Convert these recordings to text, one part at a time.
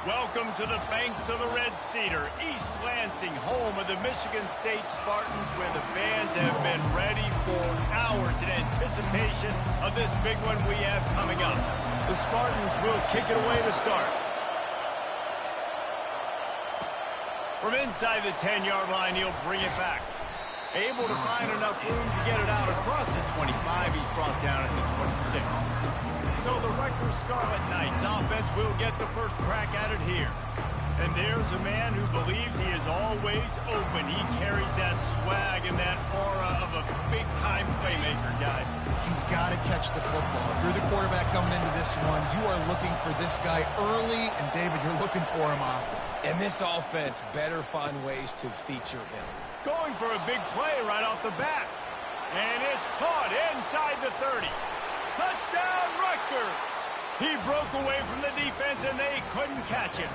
Welcome to the banks of the Red Cedar, East Lansing, home of the Michigan State Spartans, where the fans have been ready for hours in anticipation of this big one we have coming up. The Spartans will kick it away to start. From inside the 10-yard line, he'll bring it back. Able to find enough room to get it out across the 25. He's brought down at the 26. So the Rutgers Scarlet Knights offense will get the first crack at it here. And there's a man who believes he is always open. He carries that swag and that aura of a big-time playmaker, guys. He's got to catch the football. If you're the quarterback coming into this one, you are looking for this guy early, and David, you're looking for him often. And this offense better find ways to feature him. Going for a big play right off the bat. And it's caught inside the 30. Touchdown, Rutgers! He broke away from the defense, and they couldn't catch him.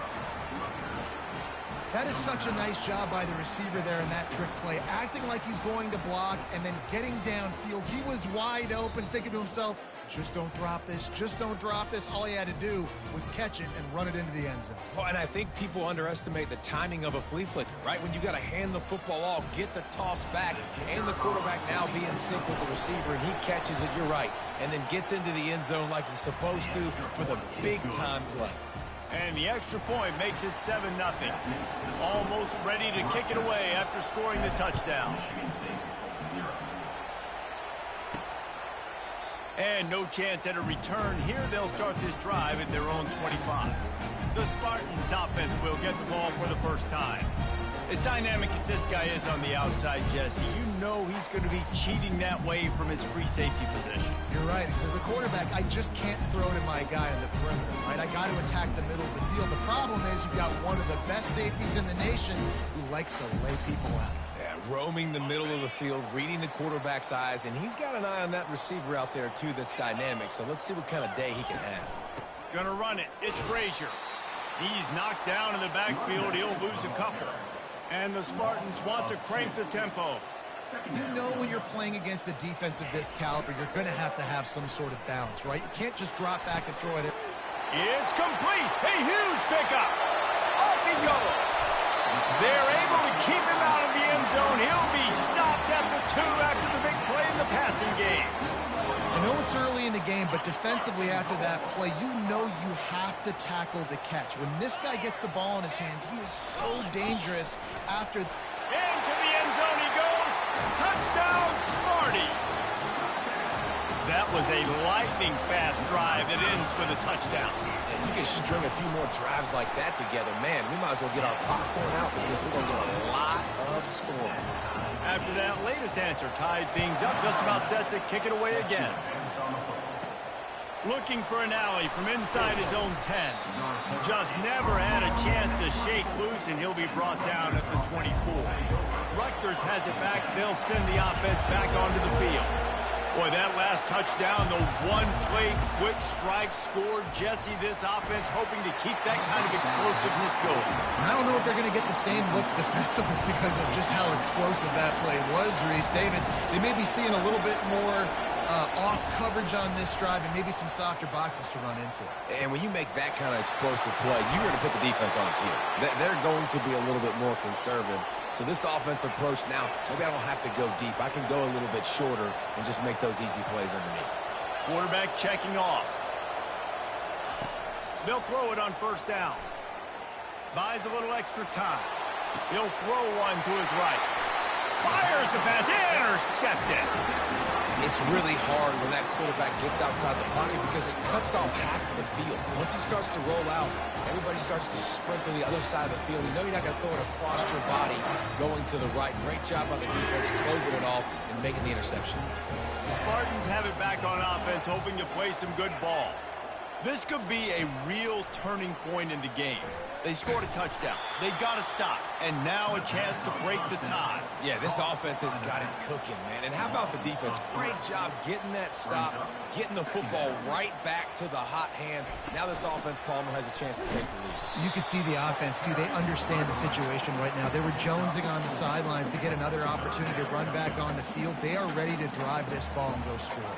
That is such a nice job by the receiver there in that trick play, acting like he's going to block and then getting downfield. He was wide open, thinking to himself, just don't drop this, just don't drop this. All he had to do was catch it and run it into the end zone. Oh, and I think people underestimate the timing of a flea flicker, right? When you got to hand the football off, get the toss back, and the quarterback now be in sync with the receiver, and he catches it, you're right, and then gets into the end zone like he's supposed to for the big-time play. And the extra point makes it 7-0. Almost ready to kick it away after scoring the touchdown. And no chance at a return here. They'll start this drive at their own 25. The Spartans offense will get the ball for the first time. As dynamic as this guy is on the outside, Jesse, you know he's going to be cheating that way from his free safety position. You're right, because as a quarterback, I just can't throw to my guy on the perimeter, right? I got to attack the middle of the field. The problem is you've got one of the best safeties in the nation who likes to lay people out. Yeah, roaming the middle of the field, reading the quarterback's eyes, and he's got an eye on that receiver out there, too, that's dynamic. So let's see what kind of day he can have. Gonna run it. It's Frazier. He's knocked down in the backfield. He'll lose a couple. And the Spartans want to crank the tempo. You know when you're playing against a defense of this caliber, you're going to have some sort of balance, right? You can't just drop back and throw it. It's complete. A huge pickup. Off he goes. They're able to keep him out of the end zone. He'll be stopped at the 2 after the big play in the passing game. I know it's early in the game, but defensively after that play, you know you have to tackle the catch. When this guy gets the ball in his hands, he is so dangerous after. Into the end zone he goes. Touchdown, Smarty. That was a lightning-fast drive that ends with a touchdown. And you can string a few more drives like that together. Man, we might as well get our popcorn out because we're going to get a lot of scoring. After that latest answer tied things up, just about set to kick it away again. Looking for an alley from inside his own 10. Just never had a chance to shake loose, and he'll be brought down at the 24. Rutgers has it back. They'll send the offense back onto the field. Boy, that last touchdown, the one-play quick strike scored. Jesse, this offense hoping to keep that kind of explosiveness going. I don't know if they're going to get the same looks defensively because of just how explosive that play was, Reese. David, they may be seeing a little bit more off coverage on this drive and maybe some softer boxes to run into. And when you make that kind of explosive play, you're going to put the defense on its heels. They're going to be a little bit more conservative. So this offense approach now, maybe I don't have to go deep. I can go a little bit shorter and just make those easy plays underneath. Quarterback checking off. They'll throw it on first down. Buys a little extra time. He'll throw one to his right. Fires the pass. Intercepted. It's really hard when that quarterback gets outside the pocket because it cuts off half of the field. Once he starts to roll out, everybody starts to sprint to the other side of the field. You know you're not going to throw it across your body going to the right. Great job by the defense closing it off and making the interception. The Spartans have it back on offense, hoping to play some good ball. This could be a real turning point in the game. They scored a touchdown. They got to stop. And now a chance to break the tie. Yeah, this offense has got it cooking, man. And how about the defense? Great job getting that stop, getting the football right back to the hot hand. Now this offense, Palmer, has a chance to take the lead. You can see the offense, too. They understand the situation right now. They were jonesing on the sidelines to get another opportunity to run back on the field. They are ready to drive this ball and go score.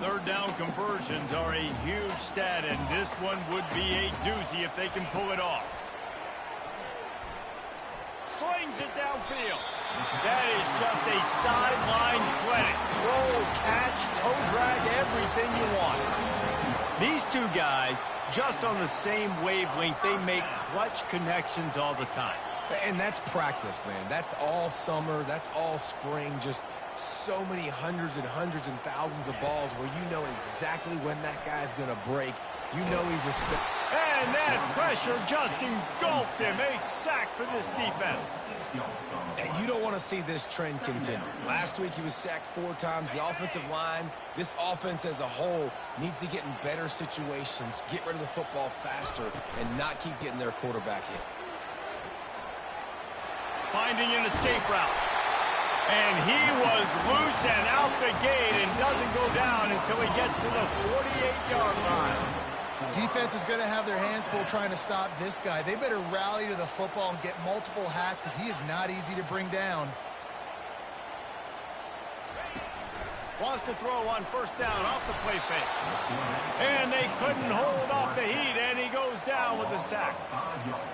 Third down conversions are a huge stat, and this one would be a doozy if they can pull it off. Slings it downfield. That is just a sideline credit. Roll, catch, toe drag, everything you want. These two guys, just on the same wavelength, they make clutch connections all the time. And that's practice, man. That's all summer. That's all spring. Just so many hundreds and thousands of balls where you know exactly when that guy's going to break. You know he's a step. And that pressure just engulfed him. A sack for this defense. And you don't want to see this trend continue. Last week he was sacked 4 times. The offensive line, this offense as a whole, needs to get in better situations, get rid of the football faster, and not keep getting their quarterback hit. Finding an escape route. And he was loose and out the gate and doesn't go down until he gets to the 48-yard line. Defense is going to have their hands full trying to stop this guy. They better rally to the football and get multiple hats because he is not easy to bring down. Wants to throw on first down off the play fake. And they couldn't hold off the heat, and he goes down with a sack.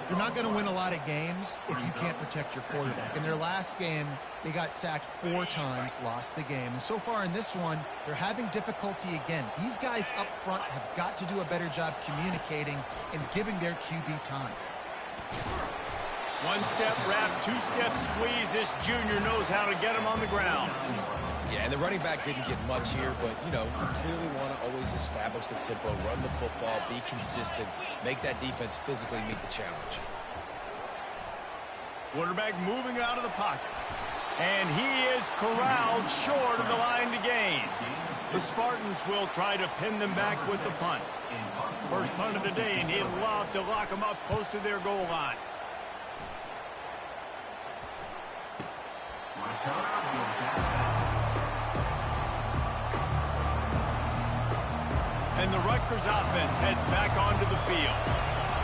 You're not going to win a lot of games if you can't protect your quarterback. In their last game, they got sacked 4 times, lost the game. And so far in this one, they're having difficulty again. These guys up front have got to do a better job communicating and giving their QB time. One-step wrap, 2-step squeeze. This junior knows how to get him on the ground. Yeah, and the running back didn't get much here, but, you know, you clearly want to always establish the tempo, run the football, be consistent, make that defense physically meet the challenge. Quarterback moving out of the pocket. And he is corralled short of the line to gain. The Spartans will try to pin them back with the punt. First punt of the day, and he'd love to lock them up close to their goal line. And the Rutgers offense heads back onto the field.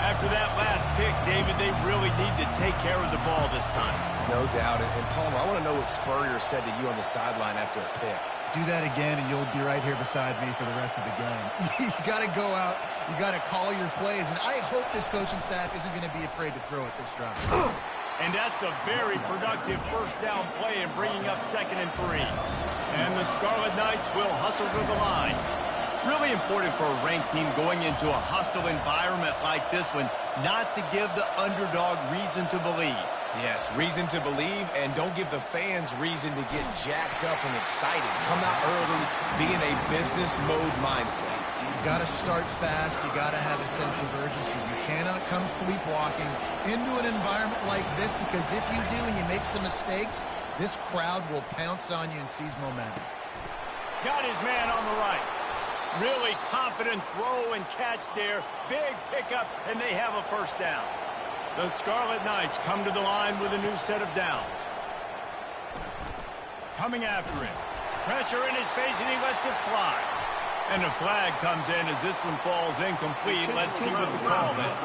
After that last pick, David, they really need to take care of the ball this time. No doubt. And Palmer, I want to know what Spurrier said to you on the sideline after a pick. Do that again, and you'll be right here beside me for the rest of the game. You got to go out. You got to call your plays. And I hope this coaching staff isn't going to be afraid to throw it this drive. And that's a very productive first down play and bringing up 2nd and 3. And the Scarlet Knights will hustle to the line. Really important for a ranked team going into a hostile environment like this one, not to give the underdog reason to believe. Yes, reason to believe, and don't give the fans reason to get jacked up and excited. Come out early, be in a business mode mindset. You got to start fast. You got to have a sense of urgency. You cannot come sleepwalking into an environment like this, because if you do and you make some mistakes, this crowd will pounce on you and seize momentum. Got his man on the right. Really confident throw and catch there. Big pickup, and they have a first down. The Scarlet Knights come to the line with a new set of downs. Coming after him. Pressure in his face, and he lets it fly. And a flag comes in as this one falls incomplete. Let's see what the call is.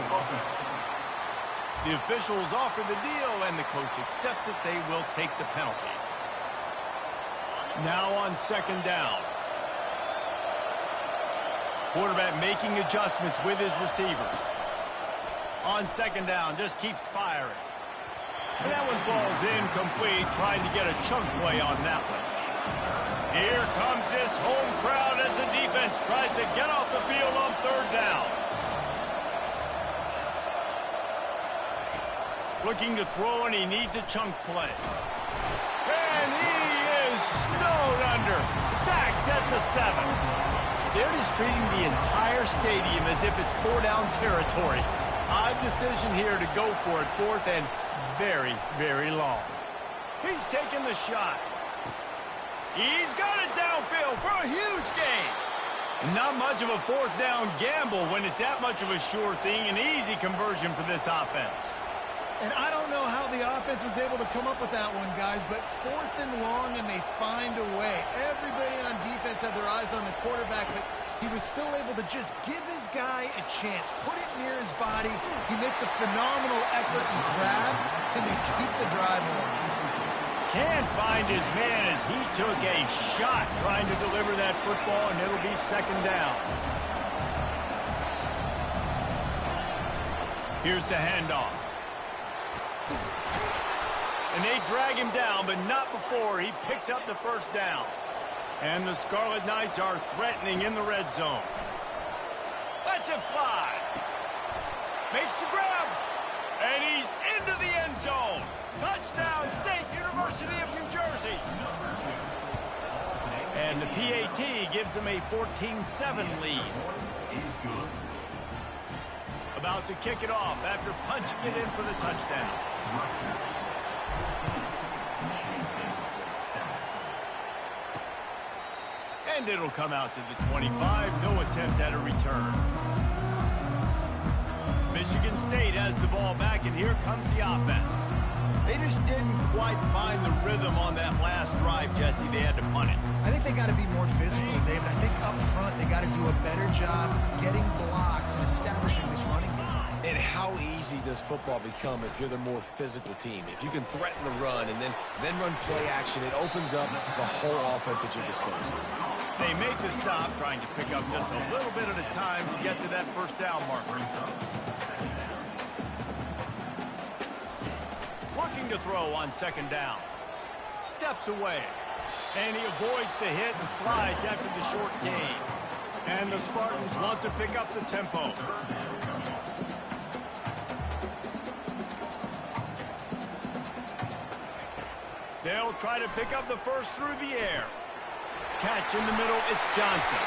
The officials offer the deal, and the coach accepts it. They will take the penalty. Now on 2nd down. Quarterback making adjustments with his receivers. On 2nd down, just keeps firing. And that one falls incomplete, trying to get a chunk play on that one. Here comes this home crowd as the defense tries to get off the field on 3rd down. Looking to throw, and he needs a chunk play. And he is snowed under, sacked at the 7. They're just treating the entire stadium as if it's 4-down territory. Odd decision here to go for it, 4th and very, very long. He's taking the shot. He's got it downfield for a huge gain. Not much of a 4th down gamble when it's that much of a sure thing, an easy conversion for this offense. And I don't know how the offense was able to come up with that one, guys, but 4th and long, and they find a way. Everybody on defense had their eyes on the quarterback, but he was still able to just give his guy a chance, put it near his body. He makes a phenomenal effort and grab, and they keep the drive on. Can't find his man as he took a shot trying to deliver that football, and it'll be second down. Here's the handoff. And they drag him down, but not before he picks up the first down. And the Scarlet Knights are threatening in the red zone. Lets it fly. Makes the grab. And he's into the end zone. Touchdown, State University of New Jersey. And the PAT gives them a 14-7 lead. About to kick it off after punching it in for the touchdown. And it'll come out to the 25. No attempt at a return. Michigan State has the ball back, and here comes the offense. They just didn't quite find the rhythm on that last drive, Jesse. They had to punt it. I think they got to be more physical, David. I think up front they got to do a better job getting blocks and establishing this running game. And how easy does football become if you're the more physical team? If you can threaten the run and then run play action, it opens up the whole offense at your disposal. They make the stop, trying to pick up just a little bit at a time to get to that first down marker. Looking to throw on second down. Steps away. And he avoids the hit and slides after the short gain. And the Spartans want to pick up the tempo. They'll try to pick up the first through the air. Catch in the middle, it's Johnson.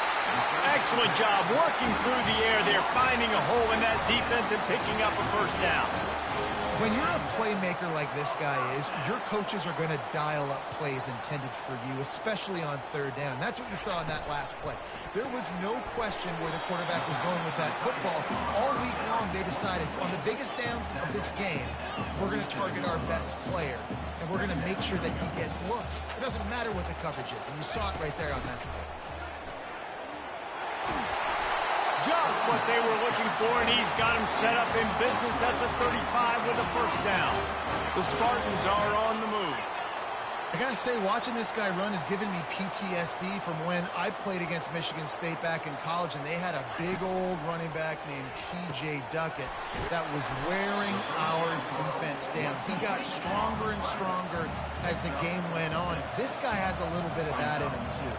Excellent job working through the air there, finding a hole in that defense and picking up a first down. When you're a playmaker like this guy is, your coaches are going to dial up plays intended for you, especially on third down. That's what you saw in that last play. There was no question where the quarterback was going with that football. All week long, they decided on the biggest downs of this game, we're going to target our best player, and we're going to make sure that he gets looks. It doesn't matter what the coverage is, and you saw it right there on that play. Just what they were looking for, and he's got him set up in business at the 35 with a first down. The Spartans are on the move. I gotta say, watching this guy run has given me PTSD from when I played against Michigan State back in college, and they had a big old running back named T.J. Duckett that was wearing our defense down. He got stronger and stronger as the game went on. This guy has a little bit of that in him, too.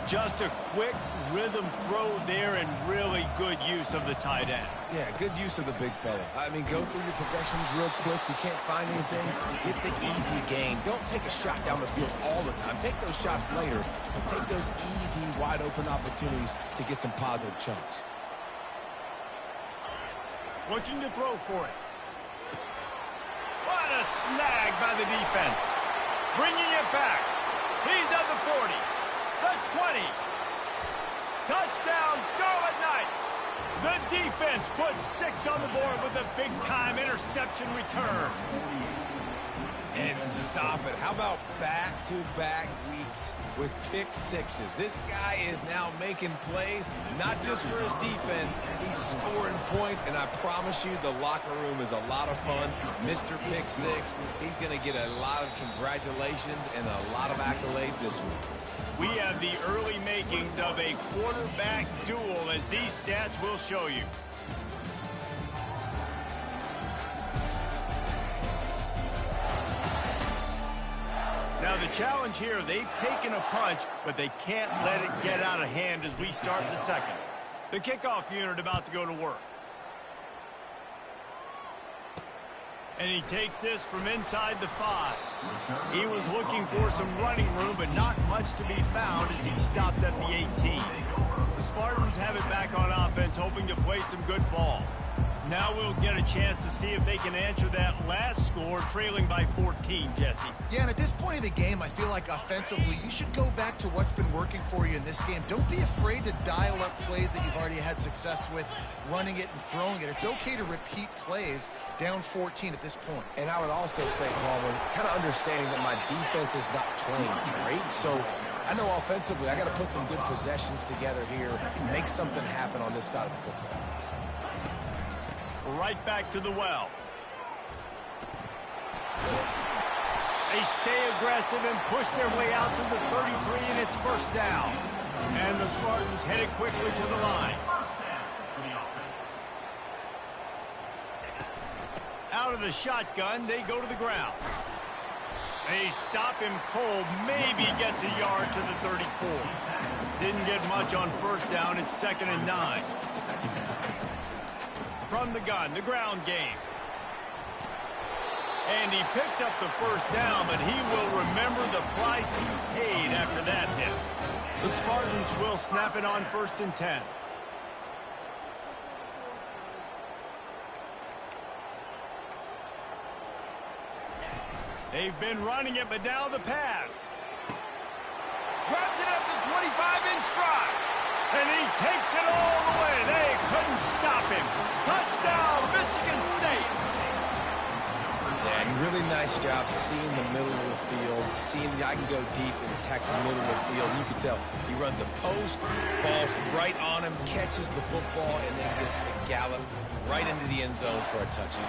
Just a quick rhythm throw there and really good use of the tight end. Yeah, good use of the big fella. I mean, go through your progressions real quick. You can't find anything. Get the easy gain. Don't take a shot down the field all the time. Take those shots later, but take those easy, wide-open opportunities to get some positive chunks. Looking to throw for it. What a snag by the defense. Bringing it back. He's at the 40. The 20. Touchdown, Scarlet Knights. The defense puts 6 on the board with a big-time interception return. And stop it. How about back-to-back weeks with pick sixes? This guy is now making plays, not just for his defense. He's scoring points, and I promise you the locker room is a lot of fun. Mr. Pick Six, he's going to get a lot of congratulations and a lot of accolades this week. We have the early makings of a quarterback duel, as these stats will show you. Now the challenge here, they've taken a punch, but they can't let it get out of hand as we start the second. The kickoff unit about to go to work. And he takes this from inside the 5. He was looking for some running room, but not much to be found as he stopped at the 18. The Spartans have it back on offense, hoping to play some good ball. Now we'll get a chance to see if they can answer that last score, trailing by 14, Jesse. Yeah, and at this point of the game, I feel like offensively, you should go back to what's been working for you in this game. Don't be afraid to dial up plays that you've already had success with, running it and throwing it. It's okay to repeat plays down 14 at this point. And I would also say, Palmer, kind of understanding that my defense is not playing great, so I know offensively I got to put some good possessions together here, make something happen on this side of the football. Right back to the well. They stay aggressive and push their way out to the 33, and it's first down. And the Spartans headed quickly to the line. Out of the shotgun, they go to the ground. They stop him cold, maybe gets a yard to the 34. Didn't get much on first down, it's 2nd and 9. From the gun, the ground game. And he picks up the first down, but he will remember the price he paid after that hit. The Spartans will snap it on 1st and 10. They've been running it, but now the pass. Grabs it at the 25 in stride. And he takes it all the way. They couldn't stop him. Touchdown, Michigan State. And really nice job seeing the middle of the field, seeing I can go deep and attack the middle of the field. You can tell he runs a post, falls right on him, catches the football, and then gets to gallop right into the end zone for a touchdown.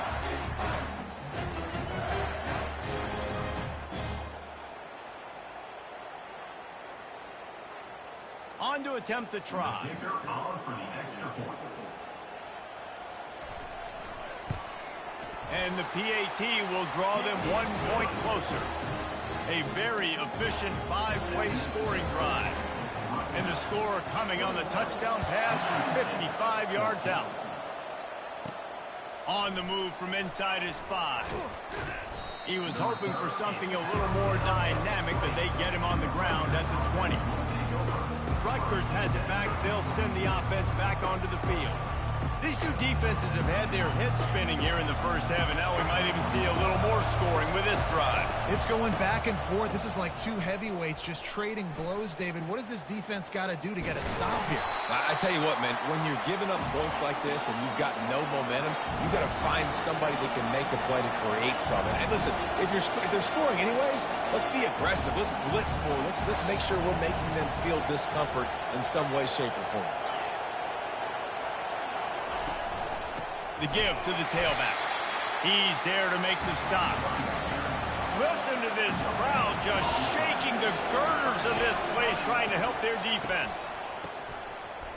On to attempt the try. And the PAT will draw them 1 point closer. A very efficient 5-way scoring drive. And the score coming on the touchdown pass from 55 yards out. On the move from inside his 5. He was hoping for something a little more dynamic, but they get him on the ground at the 20. Rutgers has it back. They'll send the offense back onto the field. These two defenses have had their heads spinning here in the first half, and now we might even see a little more scoring with this drive. It's going back and forth. This is like two heavyweights just trading blows, David. What does this defense got to do to get a stop here? I tell you what, man, when you're giving up points like this and you've got no momentum, you've got to find somebody that can make a play to create something. And listen, if they're scoring anyways, let's be aggressive. Let's blitz more. Let's make sure we're making them feel discomfort in some way, shape, or form. The give to the tailback. He's there to make the stop. Listen to this crowd just shaking the girders of this place trying to help their defense.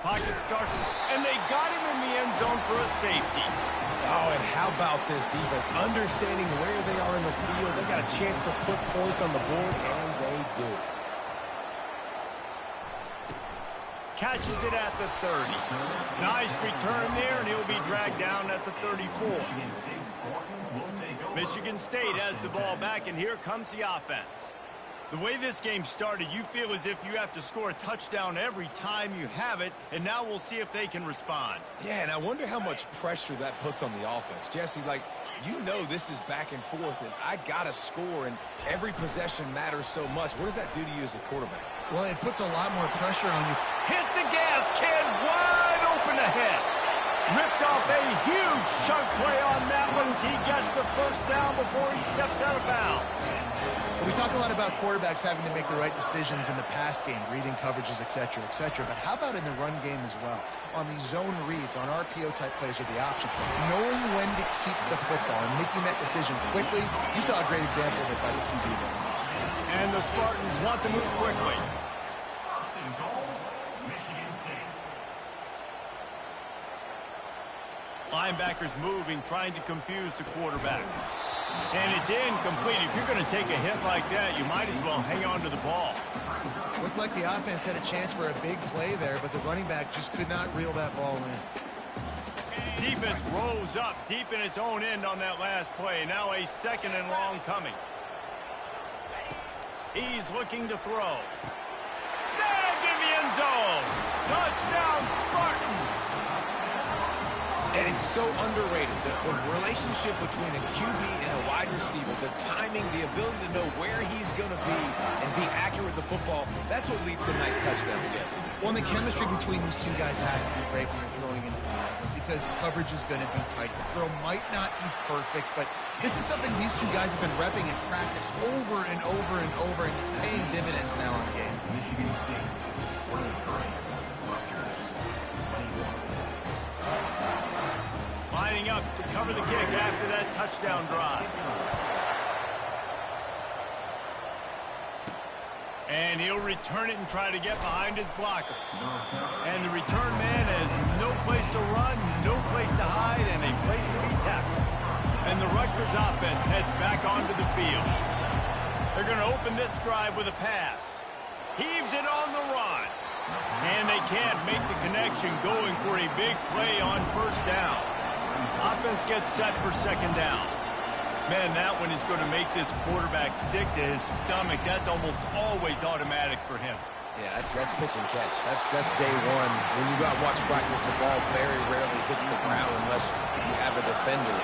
Pocket starts, and they got him in the end zone for a safety. Oh, and how about this defense? Understanding where they are in the field. They got a chance to put points on the board, and they do. Catches it at the 30. Nice return there, and he'll be dragged down at the 34. Michigan State has the ball back, and here comes the offense. The way this game started, you feel as if you have to score a touchdown every time you have it, and now we'll see if they can respond. Yeah, and I wonder how much pressure that puts on the offense. Jesse, like, you know this is back and forth, and I got to score, and every possession matters so much. What does that do to you as a quarterback? Well, it puts a lot more pressure on you. Hit the gas, kid, wide open ahead. Ripped off a huge chunk play on that one as he gets the first down before he steps out of bounds. We talk a lot about quarterbacks having to make the right decisions in the pass game, reading coverages, et cetera, but how about in the run game as well? On these zone reads, on RPO-type plays with the option, knowing when to keep the football and making that decision quickly. You saw a great example of it by the QB there. And the Spartans want to move quickly. Linebackers moving, trying to confuse the quarterback. And it's incomplete. If you're going to take a hit like that, you might as well hang on to the ball. Looked like the offense had a chance for a big play there, but the running back just could not reel that ball in. Defense rose up deep in its own end on that last play. Now a 2nd and long coming. He's looking to throw. Snagged in the end zone. Touchdown, Spartans. And it's so underrated. The relationship between a QB and a wide receiver, the timing, the ability to know where he's going to be and be accurate with the football, that's what leads to nice touchdowns, Jesse. Well, and the chemistry between these two guys has to be great when you're throwing into the end zone because coverage is going to be tight. The throw might not be perfect, but this is something these two guys have been repping in practice over and over and over, and it's paying dividends now in the game. Lining up to cover the kick after that touchdown drive. And he'll return it and try to get behind his blockers. And the return man has no place to run, no place to hide, and a place to be tackled. And the Rutgers offense heads back onto the field. They're going to open this drive with a pass. Heaves it on the run. And they can't make the connection, going for a big play on first down. Offense gets set for second down. Man, that one is going to make this quarterback sick to his stomach. That's almost always automatic for him. Yeah, that's pitch and catch. That's day one. When you go out and watch practice, the ball very rarely hits the ground unless you have a defender,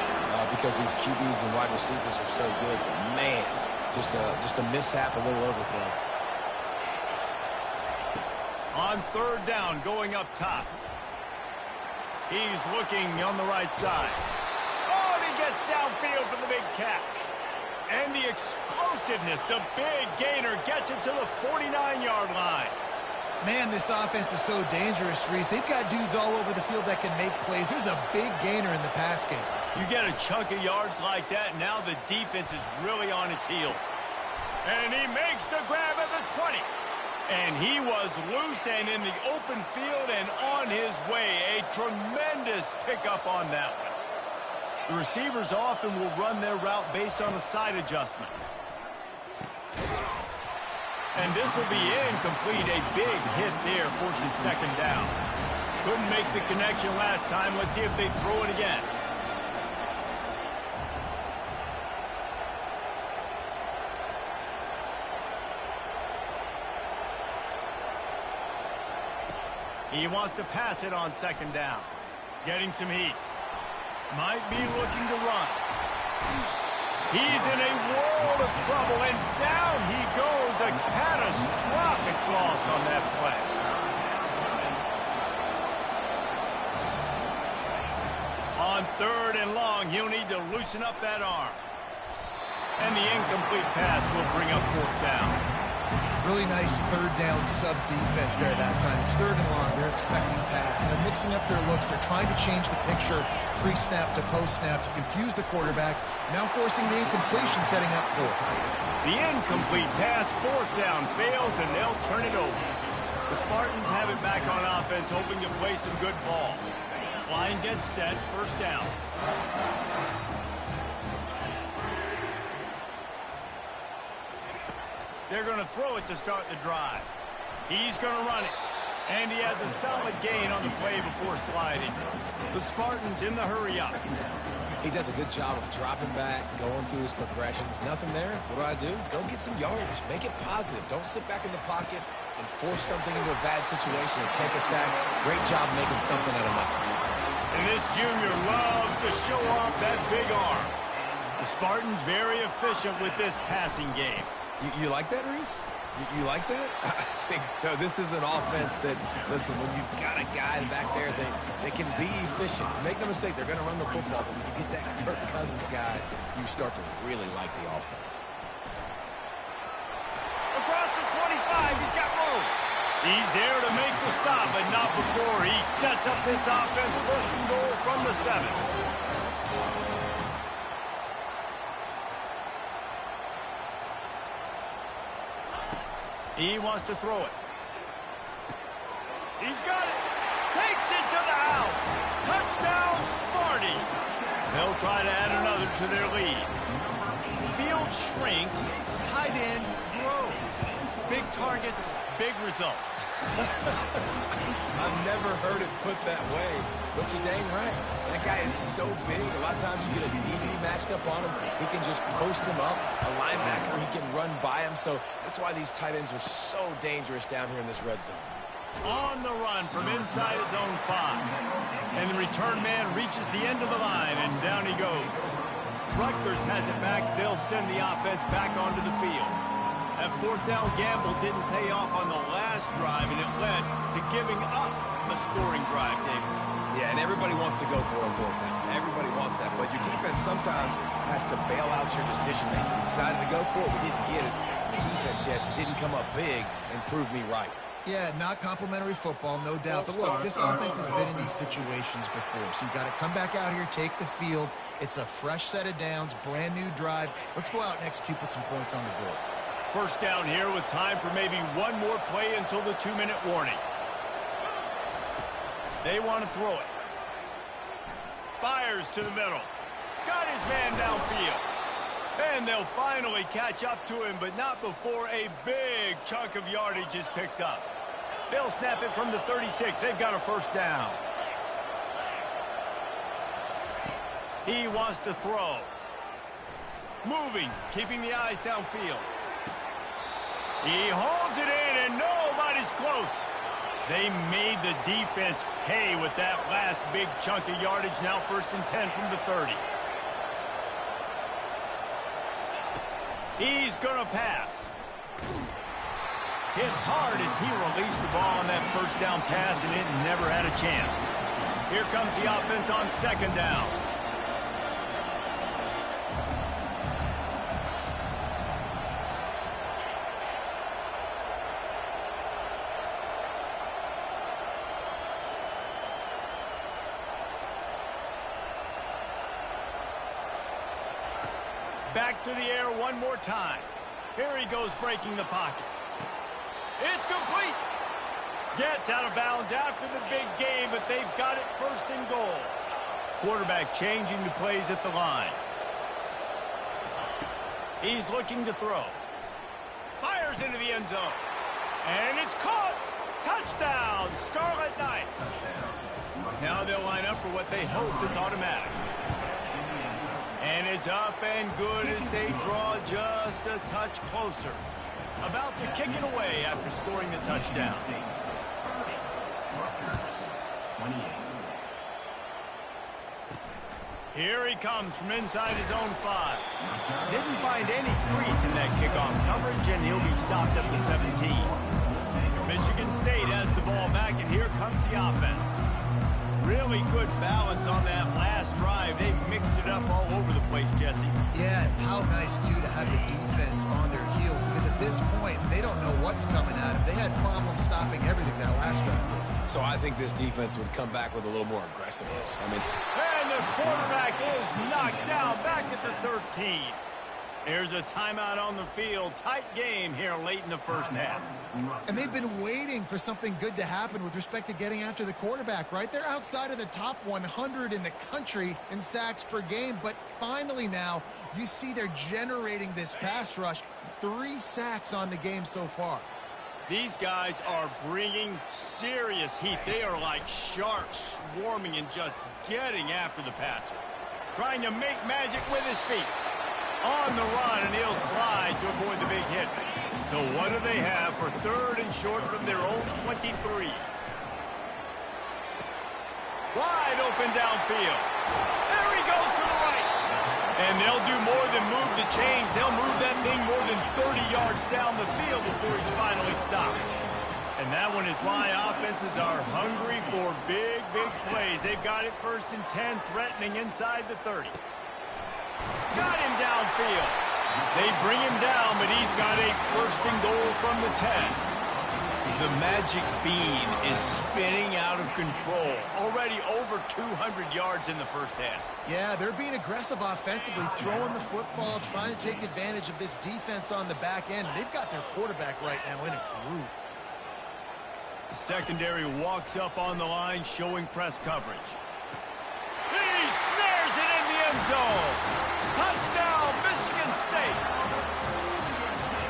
because these QBs and wide receivers are so good. Man, just a mishap, a little overthrow. On third down, going up top. He's looking on the right side. Oh, and he gets downfield for the big catch. And the explosiveness, the big gainer, gets it to the 49-yard line. Man, this offense is so dangerous, Reese. They've got dudes all over the field that can make plays. There's a big gainer in the pass game. You get a chunk of yards like that, and now the defense is really on its heels. And he makes the grab at the 20. And he was loose and in the open field and on his way. A tremendous pickup on that one. The receivers often will run their route based on a side adjustment. And this will be incomplete. A big hit there forces second down. Couldn't make the connection last time. Let's see if they throw it again. He wants to pass it on second down. Getting some heat. Might be looking to run. He's in a world of trouble, and down he goes. A catastrophic loss on that play. On third and long, he'll need to loosen up that arm. And the incomplete pass will bring up fourth down. Really nice third down sub defense there that time. It's third and long. They're expecting pass, and they're mixing up their looks. They're trying to change the picture pre-snap to post-snap to confuse the quarterback, now forcing the incompletion, setting up fourth. The incomplete pass, fourth down, fails, and they'll turn it over. The Spartans have it back on offense, hoping to play some good ball. Line gets set, first down. They're going to throw it to start the drive. He's going to run it. And he has a solid gain on the play before sliding. The Spartans in the hurry up. He does a good job of dropping back, going through his progressions. Nothing there. What do? Go get some yardage. Make it positive. Don't sit back in the pocket and force something into a bad situation or take a sack. Great job making something out of nothing. And this junior loves to show off that big arm. The Spartans very efficient with this passing game. You like that, Reese? You like that? I think so. This is an offense that, listen, when you've got a guy back there, they can be efficient. Make no mistake, they're going to run the football, but when you get that Kirk Cousins guys, you start to really like the offense. Across the 25, he's got room. He's there to make the stop, but not before he sets up this offense first and goal from the 7. He wants to throw it. He's got it. Takes it to the house. Touchdown, Sparty. They'll try to add another to their lead. Field shrinks. Tight end grows. Big targets, big results. I've never heard it put that way, but you're dang right. That guy is so big. A lot of times you get a DB matched up on him. He can just post him up. A linebacker, he can run by him. So that's why these tight ends are so dangerous down here in this red zone. On the run from inside his own 5. And the return man reaches the end of the line, and down he goes. Rutgers has it back. They'll send the offense back onto the field. That fourth down gamble didn't pay off on the last drive, and it led to giving up a scoring drive, David. Yeah, and everybody wants to go for it on fourth down. Everybody wants that, but your defense sometimes has to bail out your decision-making. We decided to go for it. We didn't get it. The defense, Jesse, didn't come up big and prove me right. Yeah, not complimentary football, no doubt. But look, this offense has been in these situations before. So you got to come back out here, take the field. It's a fresh set of downs, brand new drive. Let's go out and execute, put some points on the board. First down here with time for maybe one more play until the 2-minute warning. They want to throw it. Fires to the middle. Got his man downfield. And they'll finally catch up to him, but not before a big chunk of yardage is picked up. They'll snap it from the 36. They've got a first down. He wants to throw. Moving, keeping the eyes downfield. He holds it in, and nobody's close. They made the defense pay with that last big chunk of yardage. Now 1st and 10 from the 30. He's going to pass. Hit hard as he released the ball on that first down pass, and it never had a chance. Here comes the offense on 2nd down. Back to the air one more time. Here he goes, breaking the pocket. It's complete. Gets out of bounds after the big game, but they've got it 1st and goal. Quarterback changing the plays at the line. He's looking to throw. Fires into the end zone. And it's caught. Touchdown, Scarlet Knights. Now they'll line up for what they hope is automatic. And it's up and good as they draw just a touch closer. About to kick it away after scoring the touchdown. Here he comes from inside his own 5. Didn't find any crease in that kickoff coverage, and he'll be stopped at the 17. Michigan State has the ball back, and here comes the offense. Really good balance on that last drive. They mixed it up all over the place, Jesse. Yeah, how nice, too, to have the defense on their heels, because at this point, they don't know what's coming at them. They had problems stopping everything that last drive. So I think this defense would come back with a little more aggressiveness. I mean, and the quarterback is knocked down back at the 13. There's a timeout on the field. Tight game here late in the first half. And they've been waiting for something good to happen with respect to getting after the quarterback, right? They're outside of the top 100 in the country in sacks per game, but finally now you see they're generating this pass rush. 3 sacks on the game so far. These guys are bringing serious heat. They are like sharks swarming and just getting after the passer. Trying to make magic with his feet. On the run, and he'll slide to avoid the big hit. So what do they have for 3rd and short from their own 23? Wide open downfield. There he goes to the right. And they'll do more than move the chains. They'll move that thing more than 30 yards down the field before he's finally stopped. And that one is why offenses are hungry for big, big plays. They've got it 1st and 10, threatening inside the 30. Got him downfield. They bring him down, but he's got a 1st and goal from the 10. The magic bean is spinning out of control. Already over 200 yards in the first half. Yeah, they're being aggressive offensively, throwing the football, trying to take advantage of this defense on the back end. They've got their quarterback right now in a groove. The secondary walks up on the line, showing press coverage. He snares it in the end zone. Touchdown, Michigan State.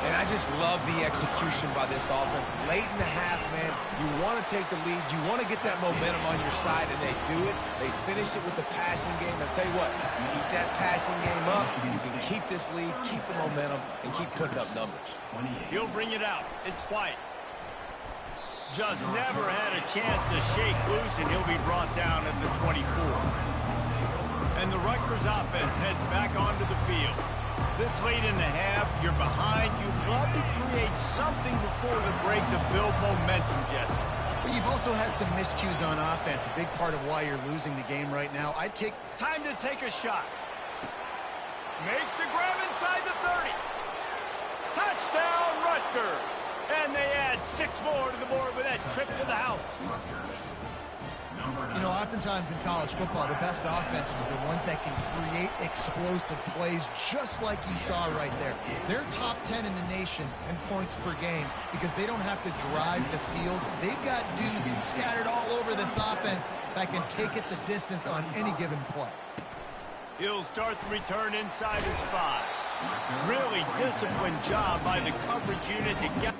and I just love the execution by this offense. Late in the half, man, you want to take the lead. You want to get that momentum on your side, and they do it. They finish it with the passing game. I'll tell you what, keep that passing game up. You can keep this lead, keep the momentum, and keep putting up numbers. He'll bring it out. It's White. Just never had a chance to shake loose, and he'll be brought down at the 24. And the Rutgers offense heads back onto the field. This late in the half, you're behind. You'd love to create something before the break to build momentum, Jesse. But you've also had some miscues on offense, a big part of why you're losing the game right now. Time to take a shot. Makes the grab inside the 30. Touchdown, Rutgers. And they add 6 more to the board with that trip to the house. You know, oftentimes in college football, the best offenses are the ones that can create explosive plays just like you saw right there. They're top 10 in the nation in points per game because they don't have to drive the field. They've got dudes scattered all over this offense that can take it the distance on any given play. He'll start the return inside his 5. Really disciplined job by the coverage unit to get...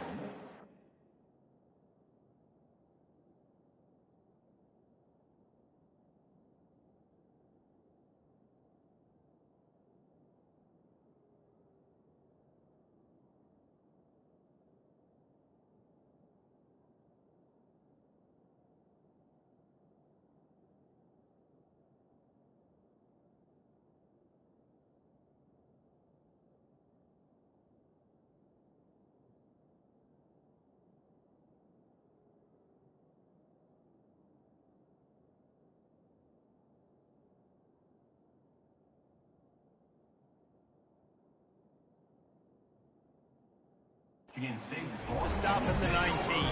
Stop at the 19.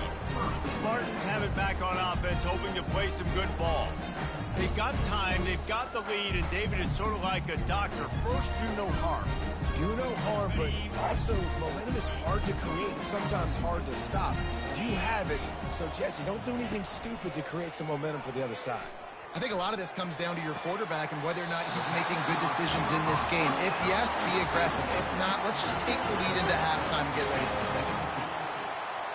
The Spartans have it back on offense, hoping to play some good ball. They've got time, they've got the lead, and David is sort of like a doctor. First, do no harm. Do no harm, but also momentum is hard to create and sometimes hard to stop. You have it, so Jesse, don't do anything stupid to create some momentum for the other side. I think a lot of this comes down to your quarterback and whether or not he's making good decisions in this game. If yes, be aggressive. If not, let's just take the lead into halftime and get ready for the second.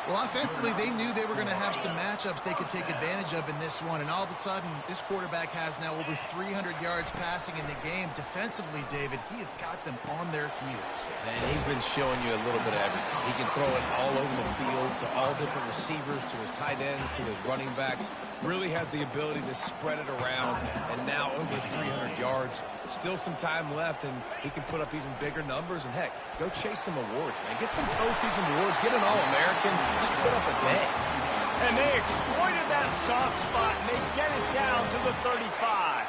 Well, offensively, they knew they were going to have some matchups they could take advantage of in this one, and all of a sudden, this quarterback has now over 300 yards passing in the game. Defensively, David, he has got them on their heels. And he's been showing you a little bit of everything. He can throw it all over the field to all different receivers, to his tight ends, to his running backs. Really has the ability to spread it around, and now over 300 yards. Still some time left, and he can put up even bigger numbers. And, heck, go chase some awards, man. Get some postseason awards. Get an All-American. Just put up a day. And they exploited that soft spot, and they get it down to the 35.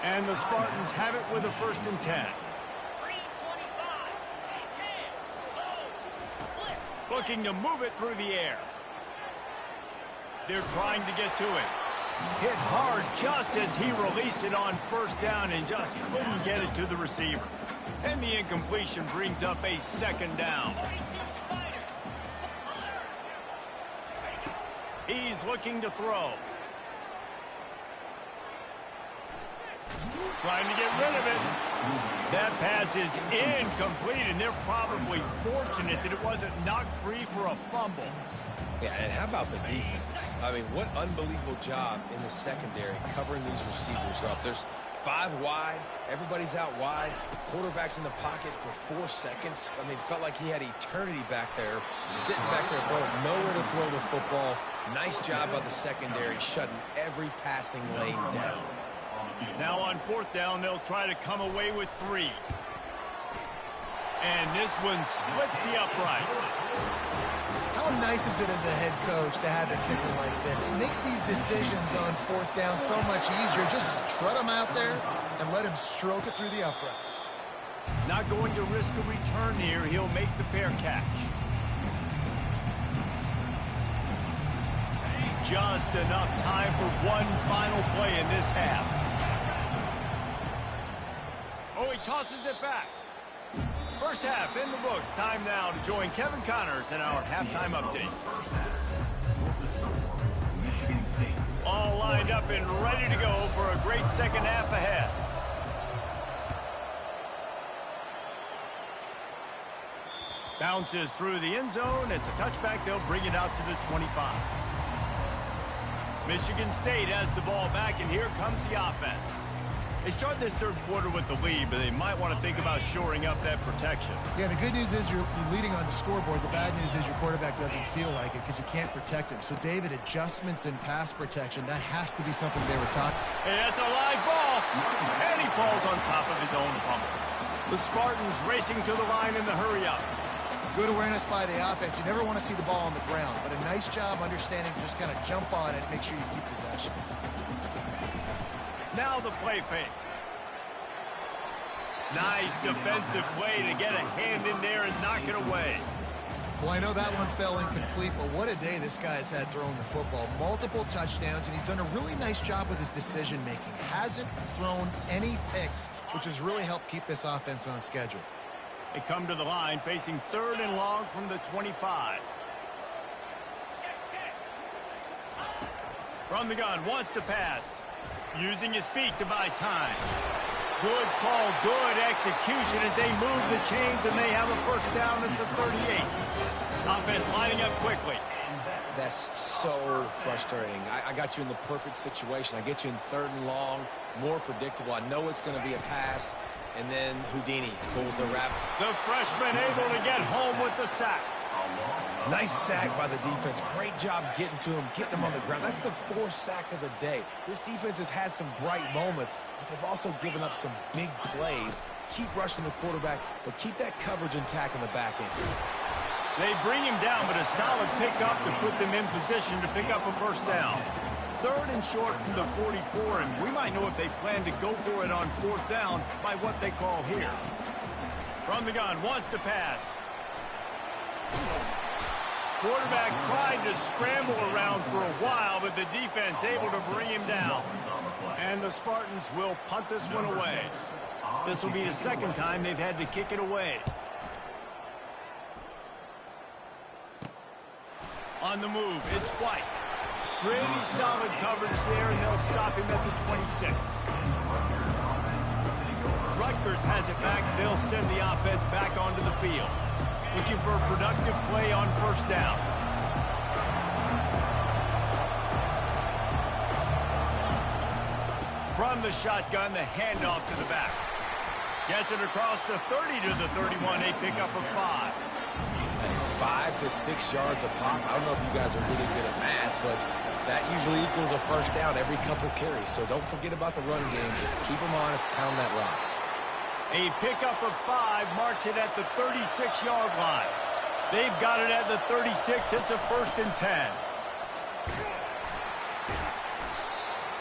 And the Spartans have it with a 1st and 10. Looking to move it through the air. They're trying to get to it. Hit hard just as he released it on 1st down and just couldn't get it to the receiver. And the incompletion brings up a 2nd down. He's looking to throw. Trying to get rid of it. That pass is incomplete, and they're probably fortunate that it wasn't knocked free for a fumble. Yeah, and how about the defense? I mean, what unbelievable job in the secondary covering these receivers up. There's 5 wide. Everybody's out wide. Quarterback's in the pocket for 4 seconds. I mean, it felt like he had eternity back there, sitting back there throwing, nowhere to throw the football. Nice job by the secondary, shutting every passing lane down. Now on 4th down, they'll try to come away with 3. And this one splits the uprights. How nice is it as a head coach to have a kicker like this? It makes these decisions on 4th down so much easier. Just trot him out there and let him stroke it through the uprights. Not going to risk a return here. He'll make the fair catch. Just enough time for one final play in this half. Oh, he tosses it back. First half in the books. Time now to join Kevin Connors in our halftime update. All lined up and ready to go for a great second half ahead. Bounces through the end zone. It's a touchback. They'll bring it out to the 25. Michigan State has the ball back, and here comes the offense. They start this 3rd quarter with the lead, but they might want to think about shoring up that protection. Yeah, the good news is you're leading on the scoreboard. The bad news is your quarterback doesn't feel like it because you can't protect him. So, David, adjustments in pass protection, that has to be something they were talking. Hey, that's a live ball. And he falls on top of his own fumble. The Spartans racing to the line in the hurry-up. Good awareness by the offense. You never want to see the ball on the ground, but a nice job understanding to just kind of jump on it, make sure you keep possession. Now the play fake. Nice defensive play to get a hand in there and knock it away. Well, I know that one fell incomplete, but what a day this guy has had throwing the football. Multiple touchdowns, and he's done a really nice job with his decision-making. Hasn't thrown any picks, which has really helped keep this offense on schedule. They come to the line facing 3rd and long from the 25. From the gun, wants to pass. Using his feet to buy time. Good call, good execution as they move the chains, and they have a first down at the 38. Offense lining up quickly. That's so frustrating. I got you in the perfect situation. I get you in 3rd and long, more predictable. I know it's going to be a pass, and then Houdini pulls the rabbit. The freshman able to get home with the sack. Nice sack by the defense. Great job getting to him, getting him on the ground. That's the 4th sack of the day. This defense has had some bright moments, but they've also given up some big plays. Keep rushing the quarterback, but keep that coverage intact in the back end. They bring him down, but a solid pickup to put them in position to pick up a first down. 3rd and short from the 44, and we might know if they plan to go for it on 4th down by what they call here. From the gun, wants to pass. Quarterback tried to scramble around for a while, but the defense able to bring him down. And the Spartans will punt this one away. This will be the 2nd time they've had to kick it away. On the move, it's White. Pretty solid coverage there, and they'll stop him at the 26. Rutgers has it back. They'll send the offense back onto the field. Looking for a productive play on 1st down. From the shotgun, the handoff to the back. Gets it across the 30 to the 31. A pickup of 5. 5 to 6 yards a pop. I don't know if you guys are really good at math, but that usually equals a first down every couple carries. So don't forget about the run game. Keep them honest. Pound that rock. A pickup of 5 marks it at the 36-yard line. They've got it at the 36. It's a 1st and 10.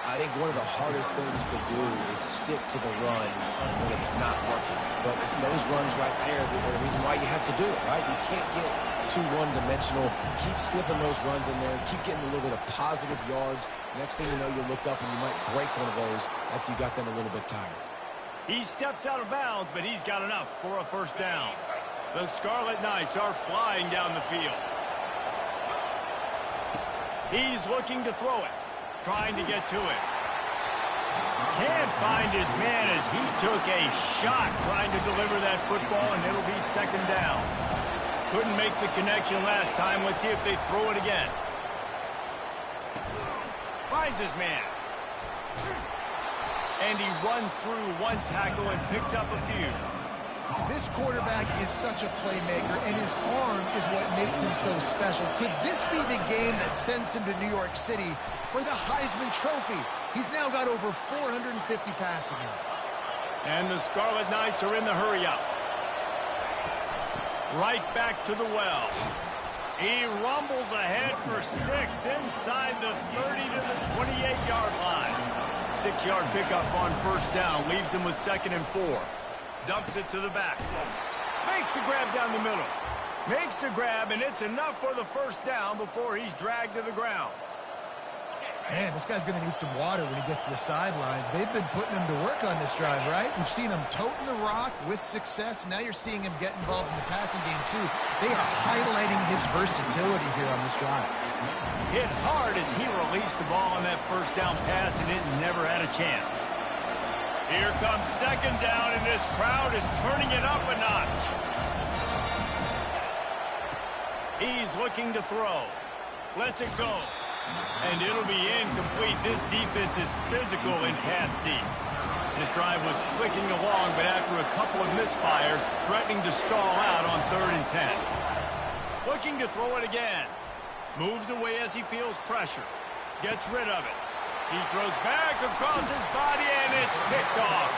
I think one of the hardest things to do is stick to the run when it's not working. But it's those runs right there that are the reason why you have to do it, right? You can't get too one-dimensional. Keep slipping those runs in there. Keep getting a little bit of positive yards. Next thing you know, you look up and you might break one of those after you got them a little bit tired. He steps out of bounds, but he's got enough for a first down. The Scarlet Knights are flying down the field. He's looking to throw it, trying to get to it. Can't find his man as he took a shot trying to deliver that football, and it'll be 2nd down. Couldn't make the connection last time. Let's see if they throw it again. Finds his man. And he runs through one tackle and picks up a few. This quarterback is such a playmaker, and his arm is what makes him so special. Could this be the game that sends him to New York City for the Heisman Trophy? He's now got over 450 passing yards. And the Scarlet Knights are in the hurry-up. Right back to the well. He rumbles ahead for 6 inside the 30 to the 28-yard line. 6-yard pickup on 1st down. Leaves him with 2nd and 4. Dumps it to the back. Makes the grab down the middle. Makes the grab, and it's enough for the first down before he's dragged to the ground. Man, this guy's going to need some water when he gets to the sidelines. They've been putting him to work on this drive, right? We've seen him toting the rock with success. Now you're seeing him get involved in the passing game, too. They are highlighting his versatility here on this drive. Hit hard as he released the ball on that first down pass, and it never had a chance. Here comes 2nd down, and this crowd is turning it up a notch. He's looking to throw. Lets it go. And it'll be incomplete. This defense is physical and pass deep. This drive was clicking along, but after a couple of misfires, threatening to stall out on 3rd and 10. Looking to throw it again. Moves away as he feels pressure. Gets rid of it. He throws back across his body, and it's picked off.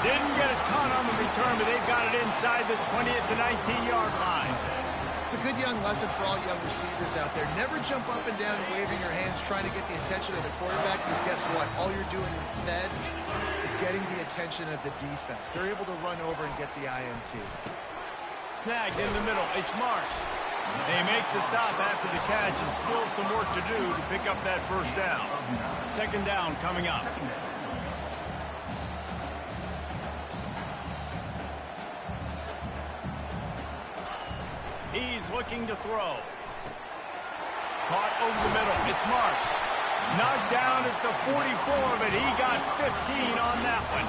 Didn't get a ton on the return, but they've got it inside the 20 at the 19-yard line. It's a good young lesson for all young receivers out there. Never jump up and down waving your hands trying to get the attention of the quarterback, because guess what? All you're doing instead is getting the attention of the defense. They're able to run over and get the INT. Snagged in the middle. It's Marsh. They make the stop after the catch, and still some work to do to pick up that first down. Second down coming up. He's looking to throw. Caught over the middle. It's Marsh. Knocked down at the 44, but he got 15 on that one.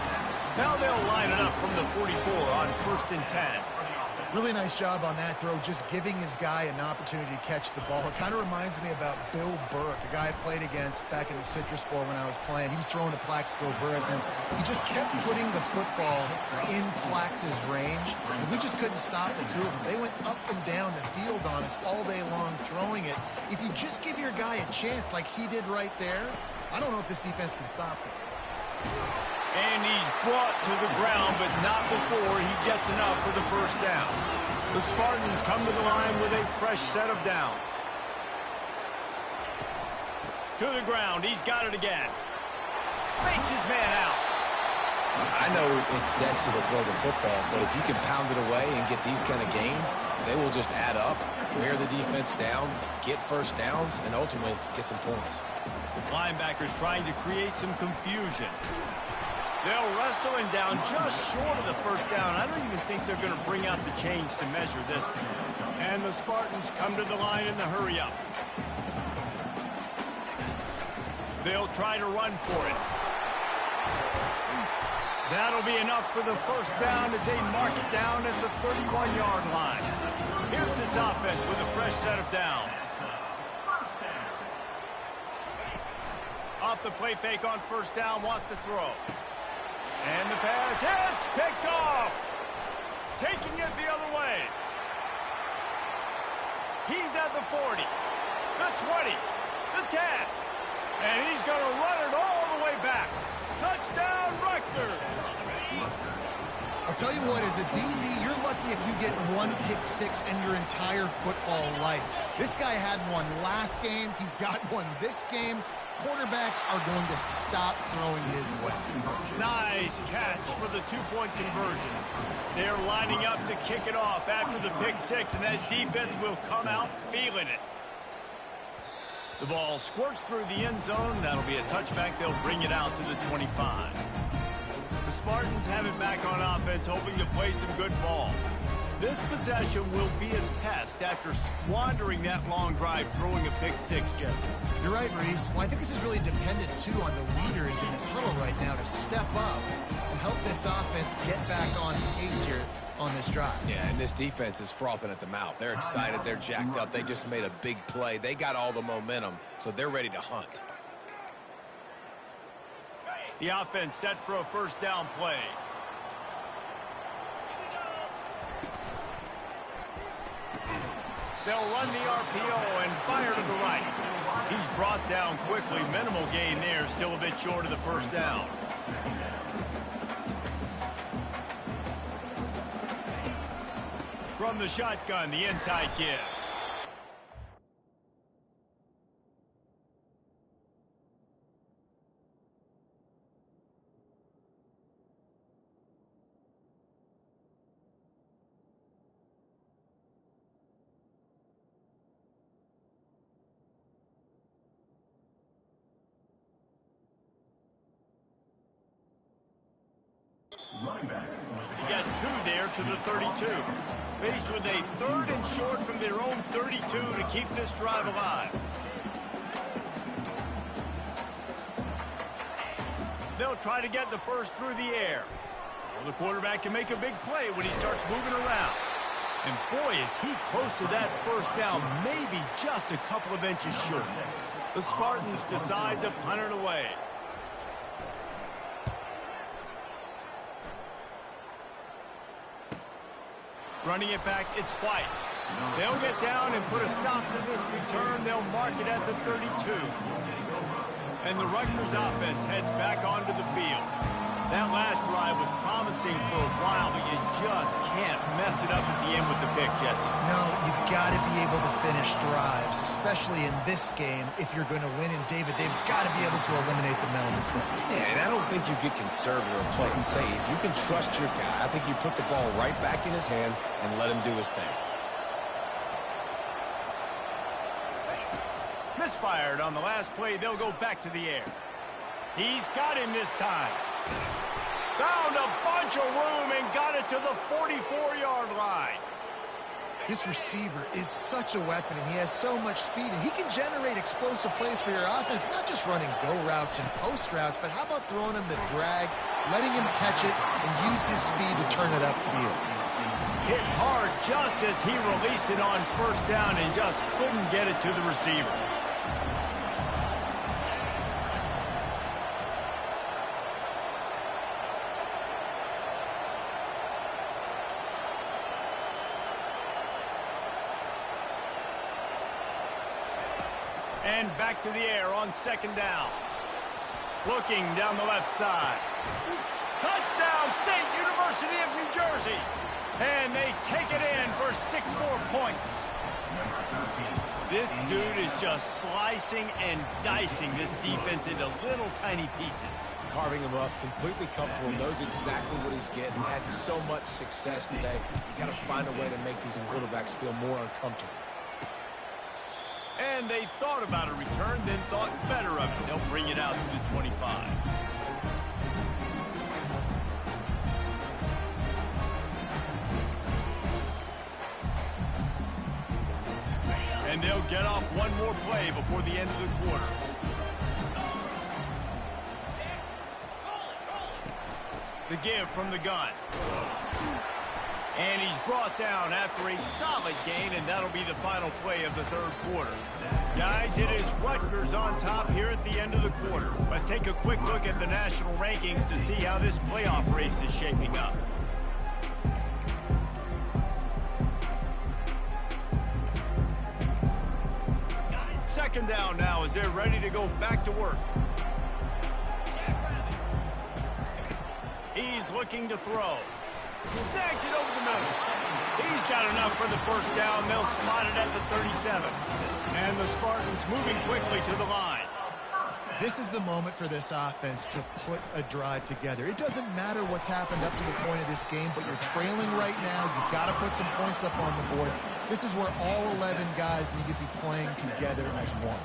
Now they'll line it up from the 44 on 1st and 10. Really nice job on that throw, just giving his guy an opportunity to catch the ball. It kind of reminds me about Bill Burke, a guy I played against back in the Citrus Bowl when I was playing. He was throwing to Plaxico Burress, and he just kept putting the football in Plax's range, and we just couldn't stop the two of them. They went up and down the field on us all day long throwing it. If you just give your guy a chance like he did right there, I don't know if this defense can stop him. And he's brought to the ground, but not before he gets enough for the first down. The Spartans come to the line with a fresh set of downs. To the ground, he's got it again. Fakes his man out. I know it's sexy to throw the football, but if you can pound it away and get these kind of gains, they will just add up, wear the defense down, get first downs, and ultimately get some points. Linebackers trying to create some confusion. They'll wrestle him down just short of the first down. I don't even think they're going to bring out the chains to measure this. And the Spartans come to the line in the hurry-up. They'll try to run for it. That'll be enough for the first down as they mark it down at the 31-yard line. Here's this offense with a fresh set of downs. Off the play fake on first down, wants to throw. And the pass hits, picked off. Taking it the other way. He's at the 40, the 20, the 10. And he's going to run it all the way back. Touchdown, Rutgers. I'll tell you what, as a DB, you're lucky if you get one pick six in your entire football life. This guy had one last game. He's got one this game. Quarterbacks are going to stop throwing his way. Nice catch for the two-point conversion. They're lining up to kick it off after the pick six, and that defense will come out feeling it. The ball squirts through the end zone. That'll be a touchback. They'll bring it out to the 25. The Spartans have it back on offense, hoping to play some good ball. This possession will be a test after squandering that long drive, throwing a pick six, Jesse. You're right, Reese. Well, I think this is really dependent, too, on the leaders in this huddle right now to step up and help this offense get back on pace here on this drive. Yeah, and this defense is frothing at the mouth. They're excited. They're jacked up. They just made a big play. They got all the momentum, so they're ready to hunt. The offense set for a first down play. They'll run the RPO and fire to the right. He's brought down quickly. Minimal gain there. Still a bit short of the first down. From the shotgun, the inside give. You got two there to the 32. Faced with a third and short from their own 32 to keep this drive alive. They'll try to get the first through the air. Well, the quarterback can make a big play when he starts moving around. And boy, is he close to that first down, maybe just a couple of inches short. The Spartans decide to punt it away. Running it back, it's White. They'll get down and put a stop to this return. They'll mark it at the 32. And the Rutgers offense heads back onto the field. That last drive was promising for a while, but you just can't mess it up at the end with the pick, Jesse. No, you got to be able to finish drives, especially in this game. If you're going to win, and David, they've got to be able to eliminate the mental mistakes. Yeah, and I don't think you get conservative or play it safe. You can trust your guy. I think you put the ball right back in his hands and let him do his thing. fired. On the last play, they'll go back to the air. He's got him this time. Found a bunch of room and got it to the 44-yard line. This receiver is such a weapon, and he has so much speed, and he can generate explosive plays for your offense, not just running go routes and post routes, but how about throwing him the drag, letting him catch it, and use his speed to turn it upfield. Hit hard just as he released it on first down and just couldn't get it to the receiver. And back to the air on second down. Looking down the left side. Touchdown, State University of New Jersey. And they take it in for 6 more points. This dude is just slicing and dicing this defense into little tiny pieces. Carving him up, completely comfortable, knows exactly what he's getting, had so much success today. You got to find a way to make these quarterbacks feel more uncomfortable. And they thought about a return, then thought better of it. They'll bring it out to the 25. And they'll get off one more play before the end of the quarter. The give from the gun. And he's brought down after a solid gain, and that'll be the final play of the third quarter. Guys, it is Rutgers on top here at the end of the quarter. Let's take a quick look at the national rankings to see how this playoff race is shaping up. Second down now as they're ready to go back to work. He's looking to throw. Snags it over the middle. He's got enough for the first down. They'll spot it at the 37. And the Spartans moving quickly to the line. This is the moment for this offense to put a drive together. It doesn't matter what's happened up to the point of this game, but you're trailing right now. You've got to put some points up on the board. This is where all 11 guys need to be playing together as one.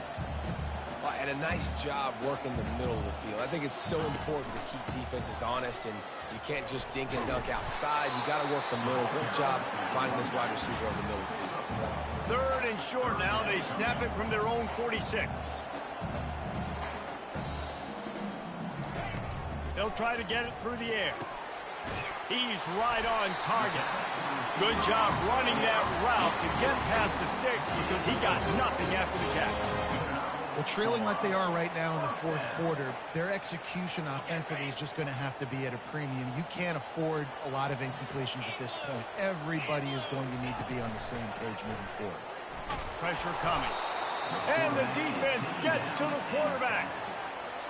And a nice job working the middle of the field. I think it's so important to keep defenses honest, and you can't just dink and dunk outside. You got to work the middle. Great job finding this wide receiver in the middle of the field. Third and short now. They snap it from their own 46. They'll try to get it through the air. He's right on target. Good job running that route to get past the sticks because he got nothing after the catch. Well, trailing like they are right now in the fourth quarter, their execution offensively is just going to have to be at a premium. You can't afford a lot of incompletions at this point. Everybody is going to need to be on the same page moving forward. Pressure coming. And the defense gets to the quarterback.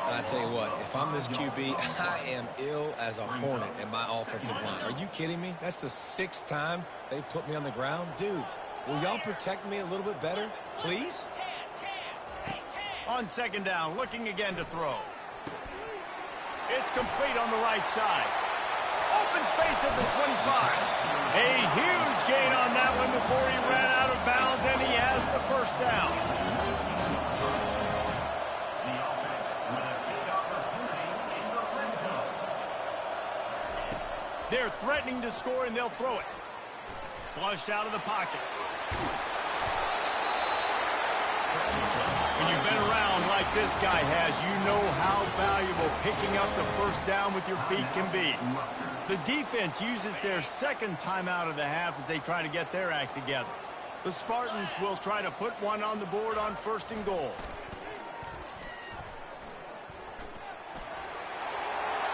And I tell you what, if I'm this QB, I am ill as a hornet in my offensive line. Are you kidding me? That's the 6th time they've put me on the ground. Dudes, will y'all protect me a little bit better, please? On second down, looking again to throw. It's complete on the right side. Open space at the 25. A huge gain on that one before he ran out of bounds, and he has the first down. They're threatening to score, and they'll throw it. Flushed out of the pocket. When you've been around like this guy has, you know how valuable picking up the first down with your feet can be. The defense uses their second timeout of the half as they try to get their act together. The Spartans will try to put one on the board on first and goal.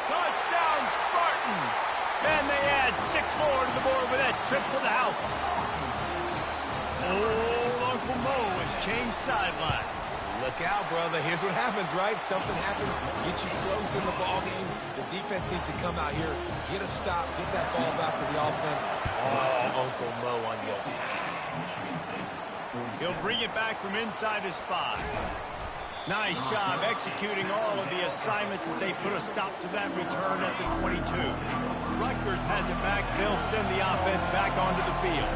Touchdown, Spartans! And they add 6 more to the board with that trip to the house. Old Uncle Mo has changed sidelines. Look out, brother. Here's what happens, right? Something happens, get you close in the ball game. The defense needs to come out here, get a stop, get that ball back to the offense. Oh, Uncle Mo on your side. He'll bring it back from inside his 5. Nice job executing all of the assignments as they put a stop to that return at the 22. Rutgers has it back. They'll send the offense back onto the field.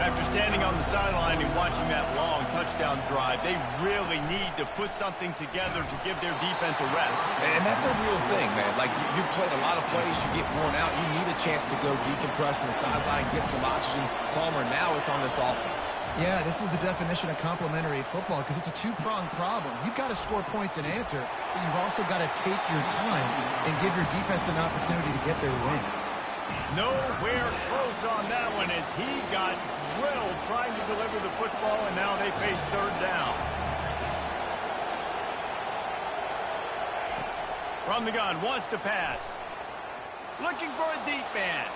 After standing on the sideline and watching that long touchdown drive, they really need to put something together to give their defense a rest. And that's a real thing, man. Like, you've played a lot of plays, you get worn out, you need a chance to go decompress on the sideline, get some oxygen. Palmer, now it's on this offense. Yeah, this is the definition of complementary football because it's a two-pronged problem. You've got to score points and answer, but you've also got to take your time and give your defense an opportunity to get their win. Nowhere close on that one as he got drilled trying to deliver the football, and now they face third down. From the gun, wants to pass. Looking for a deep man.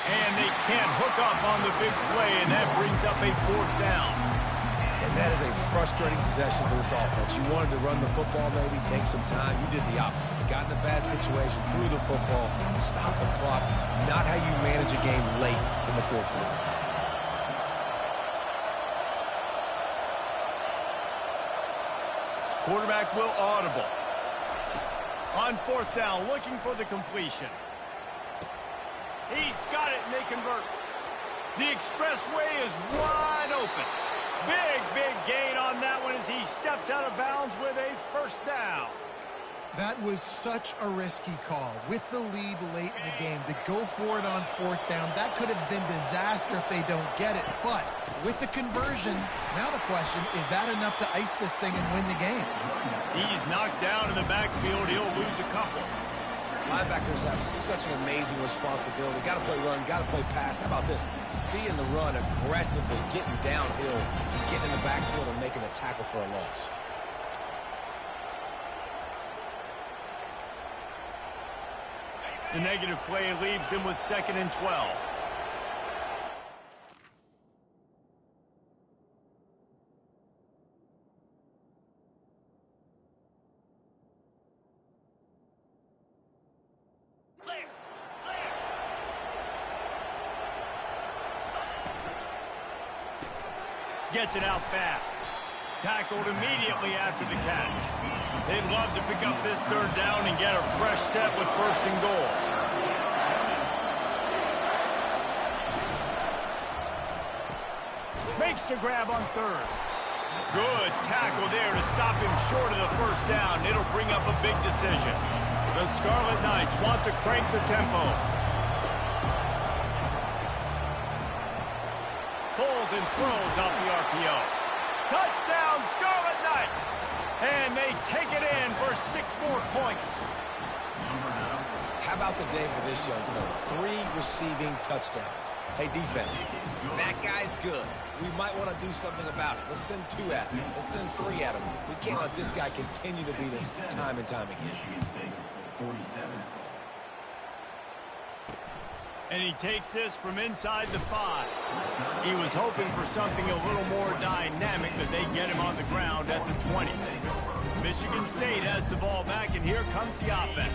And they can't hook up on the big play, and that brings up a fourth down. And that is a frustrating possession for this offense. You wanted to run the football, maybe take some time. You did the opposite. You got in a bad situation, threw the football, stopped the clock. Not how you manage a game late in the fourth quarter. Quarterback will audible. On fourth down, looking for the completion. He's got it, and they convert. The expressway is wide open. Big gain on that one as he steps out of bounds with a first down. That was such a risky call. With the lead late in the game, to go for it on fourth down, that could have been disaster if they don't get it. But with the conversion, now the question, is that enough to ice this thing and win the game? He's knocked down in the backfield. He'll lose a couple. Linebackers have such an amazing responsibility. Got to play run, got to play pass. How about this? Seeing the run aggressively, getting downhill, getting in the backfield and making a tackle for a loss. The negative play leaves them with 2nd and 12. Gets it out fast. Tackled immediately after the catch. They'd love to pick up this third down and get a fresh set with 1st and goal. Makes the grab on 3rd. Good tackle there to stop him short of the 1st down. It'll bring up a big decision. The Scarlet Knights want to crank the tempo. Pulls and throws off the RPO. Touchdown, Scarlet Knights! And they take it in for 6 more points. How about the day for this young fella? 3 receiving touchdowns. Hey, defense, that guy's good. We might want to do something about it. Let's send 2 at him. Let's send 3 at him. We can't let this guy continue to beat us time and time again. And he takes this from inside the 5. He was hoping for something a little more dynamic, but they get him on the ground at the 20. Michigan State has the ball back, and here comes the offense.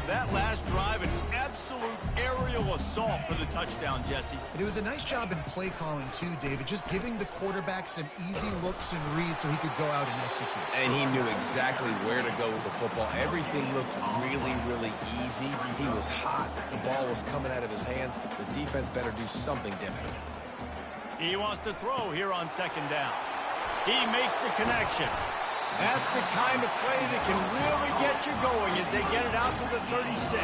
That last drive, an absolute aerial assault for the touchdown, Jesse. And it was a nice job in play calling, too, David, just giving the quarterback some easy looks and reads so he could go out and execute. And he knew exactly where to go with the football. Everything looked really easy. He was hot. The ball was coming out of his hands. The defense better do something different. He wants to throw here on 2nd down. He makes the connection. That's the kind of play that can really get you going as they get it out to the 36.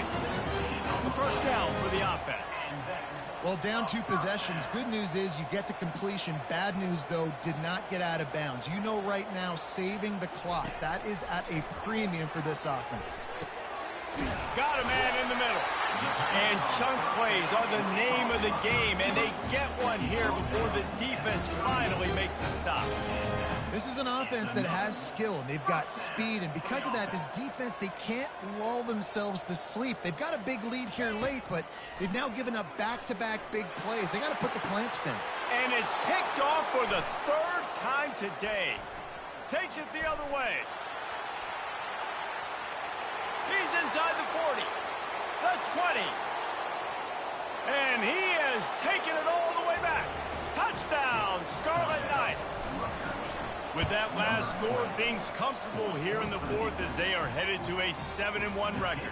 The 1st down for the offense. Well, down 2 possessions. Good news is you get the completion. Bad news, though, did not get out of bounds. You know right now, saving the clock. That is at a premium for this offense. Got a man in the middle. And chunk plays are the name of the game, and they get one here before the defense finally makes a stop. This is an offense that has skill, and they've got speed, and because of that, this defense, they can't lull themselves to sleep. They've got a big lead here late, but they've now given up back-to-back big plays. They got to put the clamps down. And it's picked off for the 3rd time today. Takes it the other way. He's inside the 40, the 20. And he has taken it all the way back. Touchdown, Scarlet Knights. With that last score, things comfortable here in the fourth as they are headed to a 7-1 record.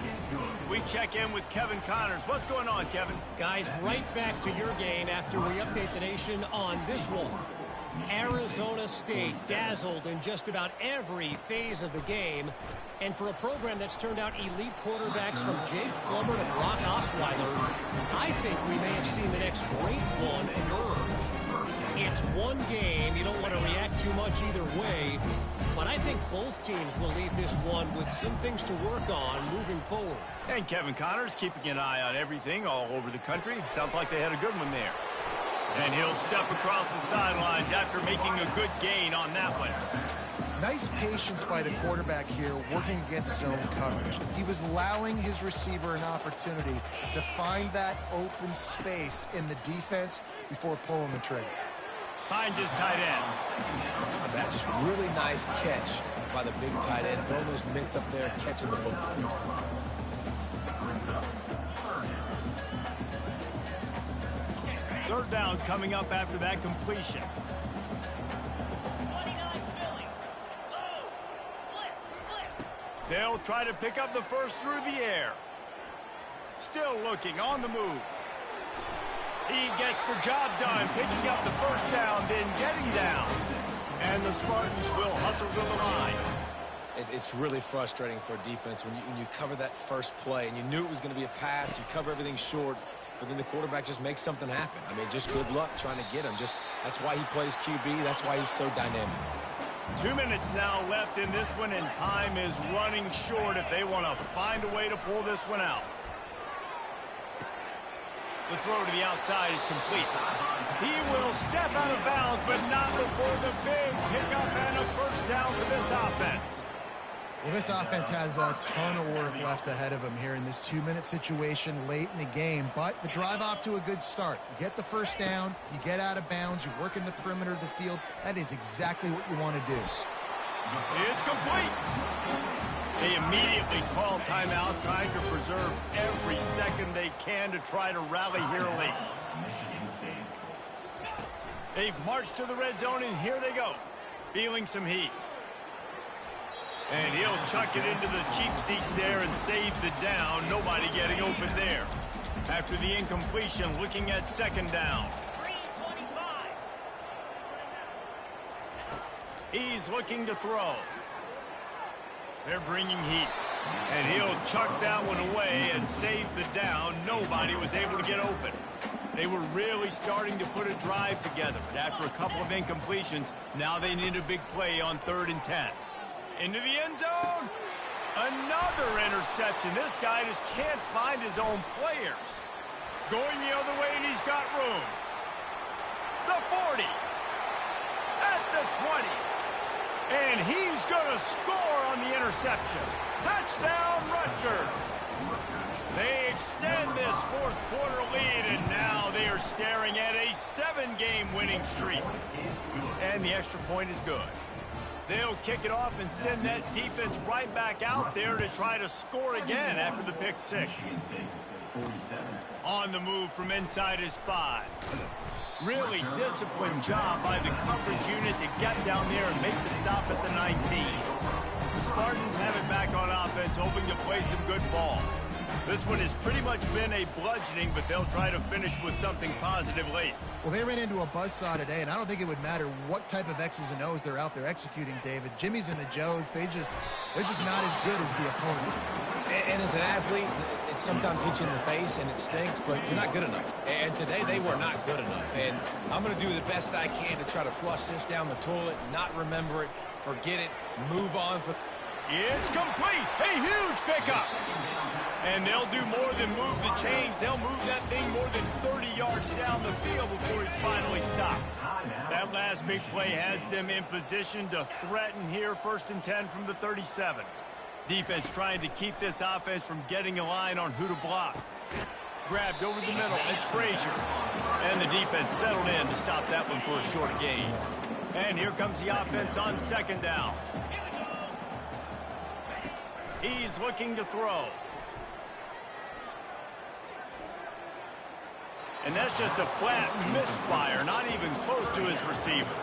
We check in with Kevin Connors. What's going on, Kevin? Guys, right back to your game after we update the nation on this one. Arizona State dazzled in just about every phase of the game. And for a program that's turned out elite quarterbacks from Jake Plummer to Brock Osweiler, I think we may have seen the next great one emerge. It's one game. You don't want to react too much either way. But I think both teams will leave this one with some things to work on moving forward. And Kevin Connors keeping an eye on everything all over the country. Sounds like they had a good one there. And he'll step across the sidelines after making a good gain on that one. Nice patience by the quarterback here working against zone coverage. He was allowing his receiver an opportunity to find that open space in the defense before pulling the trigger. Finds his tight end. That's just really nice catch by the big tight end. Throwing those mitts up there, catching the football. Third down coming up after that completion. They'll try to pick up the first through the air. Still looking on the move. He gets the job done, picking up the first down, then getting down. And the Spartans will hustle to the line. It's really frustrating for a defense when you cover that first play and you knew it was going to be a pass. You cover everything short, but then the quarterback just makes something happen. I mean, just good luck trying to get him. That's why he plays QB. That's why he's so dynamic. 2 minutes now left in this one, and time is running short if they want to find a way to pull this one out. The throw to the outside is complete. He will step out of bounds, but not before the big pickup and a first down for this offense. Well, this offense has a ton of work left ahead of them here in this 2-minute situation late in the game, but the drive off to a good start. You get the first down, you get out of bounds, you work in the perimeter of the field. That is exactly what you want to do. It's complete. They immediately call timeout, trying to preserve every second they can to try to rally here late. They've marched to the red zone, and here they go, feeling some heat. And he'll chuck it into the cheap seats there and save the down. Nobody getting open there. After the incompletion, looking at second down. He's looking to throw. They're bringing heat. And he'll chuck that one away and save the down. Nobody was able to get open. They were really starting to put a drive together. But after a couple of incompletions, now they need a big play on 3rd and 10. Into the end zone. Another interception. This guy just can't find his own players. Going the other way, and he's got room. The 40. At the 20. And he's going to score on the interception. Touchdown, Rutgers. They extend this fourth quarter lead, and now they are staring at a 7-game winning streak. And the extra point is good. They'll kick it off and send that defense right back out there to try to score again after the pick 6. On the move from inside his 5. Really disciplined job by the coverage unit to get down there and make the stop at the 19. The Spartans have it back on offense, hoping to play some good ball. This one has pretty much been a bludgeoning, but they'll try to finish with something positive late. Well, they ran into a buzzsaw today, and I don't think it would matter what type of X's and O's they're out there executing, David. Jimmy's and the Joes, they're just not as good as the opponent. And as an athlete, it sometimes hits you in the face and it stinks, but you're not good enough. And today they were not good enough. And I'm going to do the best I can to try to flush this down the toilet, not remember it, forget it, move on. It's complete. A huge pickup. And they'll do more than move the chains. They'll move that thing more than 30 yards down the field before it's finally stopped. That last big play has them in position to threaten here, 1st and 10 from the 37. Defense trying to keep this offense from getting a line on who to block. Grabbed over the middle. It's Frazier. And the defense settled in to stop that one for a short gain. And here comes the offense on 2nd down. He's looking to throw. And that's just a flat misfire, not even close to his receiver.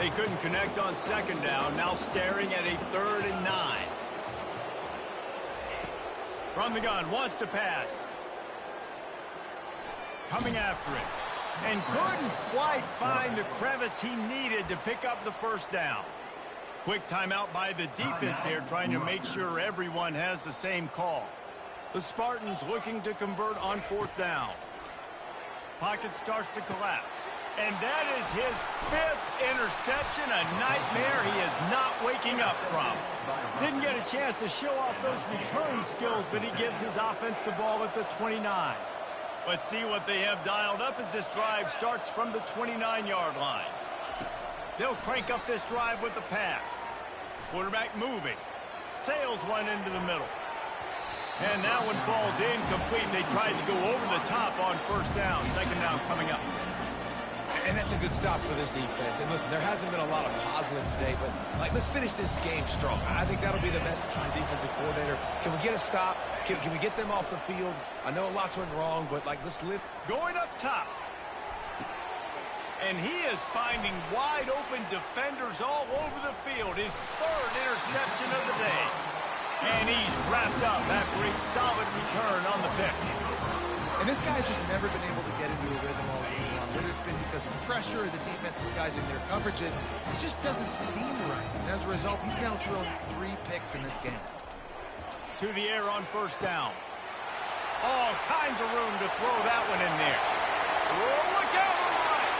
They couldn't connect on second down, now staring at a 3rd and 9. From the gun, wants to pass. Coming after it. And couldn't quite find the crevice he needed to pick up the first down. Quick timeout by the defense there, trying to make sure everyone has the same call. The Spartans looking to convert on 4th down. Pocket starts to collapse. And that is his 5th interception, a nightmare he is not waking up from. Didn't get a chance to show off those return skills, but he gives his offense the ball at the 29. Let's see what they have dialed up as this drive starts from the 29-yard line. They'll crank up this drive with the pass. Quarterback moving. Sails one into the middle. And that one falls incomplete. They tried to go over the top on 1st down. 2nd down coming up. And that's a good stop for this defense. And listen, there hasn't been a lot of positive today, but let's finish this game strong. I think that'll be the message from the defensive coordinator. Can we get a stop? Can we get them off the field? I know a lot's went wrong, but let's live. Going up top. And he is finding wide open defenders all over the field. His 3rd interception of the day. And he's wrapped up after a solid return on the pick. And this guy's just never been able to get into a rhythm all game long. Whether it's been because of pressure or the defense disguising their coverages, it just doesn't seem right. And as a result, he's now thrown 3 picks in this game. To the air on 1st down. All kinds of room to throw that one in there. Oh, look out on the right.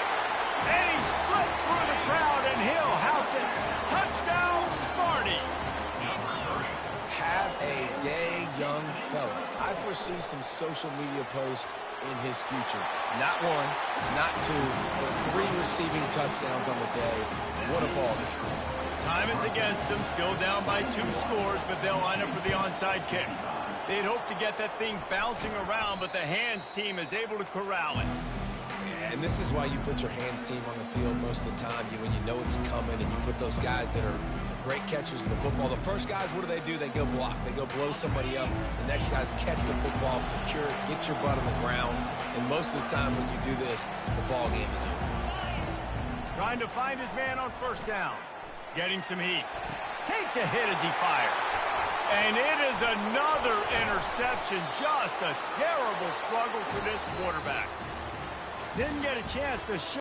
And he slipped through the crowd, and he'll house it. Touchdown, Sparty. Have a day, young fella. I foresee some social media posts in his future. Not 1, not 2, but 3 receiving touchdowns on the day. What a ball game. Time is against them, still down by 2 scores, but they'll line up for the onside kick. They'd hope to get that thing bouncing around, but the hands team is able to corral it. And this is why you put your hands team on the field most of the time, when you know it's coming, and you put those guys that are great catchers of the football. The first guys, what do? They go block. They go blow somebody up. The next guys catch the football, secure it, get your butt on the ground. And most of the time when you do this, the ball game is over. Trying to find his man on 1st down. Getting some heat. Takes a hit as he fires. And it is another interception. Just a terrible struggle for this quarterback. Didn't get a chance to show